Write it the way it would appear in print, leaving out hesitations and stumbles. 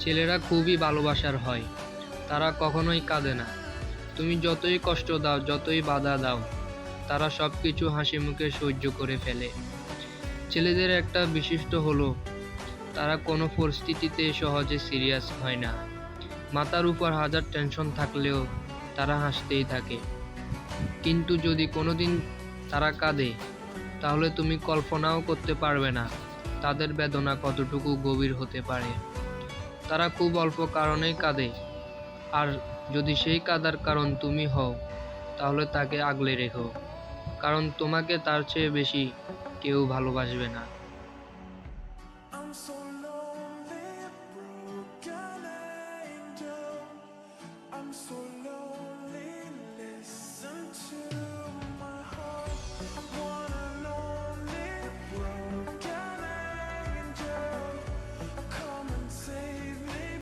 ছেলেরা খুবই ভালোবাসার হয়, তারা কখনোই কাঁদে না। তুমি যতই কষ্ট দাও, যতই বাধা দাও, তারা সব কিছু হাসি মুখে সহ্য করে ফেলে। ছেলেদের একটা বিশিষ্ট হলো, তারা কোনো পরিস্থিতিতে সহজে সিরিয়াস হয় না। মাথার উপর হাজার টেনশন থাকলেও তারা হাসতেই থাকে। কিন্তু যদি কোনোদিন তারা কাঁদে, তাহলে তুমি কল্পনাও করতে পারবে না তাদের বেদনা কতটুকু গভীর হতে পারে। তারা খুব অল্প কারণেই কাঁদে, আর যদি সেই কাঁদার কারণ তুমি হও, তাহলে তাকে আগলে রেখো, কারণ তোমাকে তার চেয়ে বেশি কেউ ভালোবাসবে না।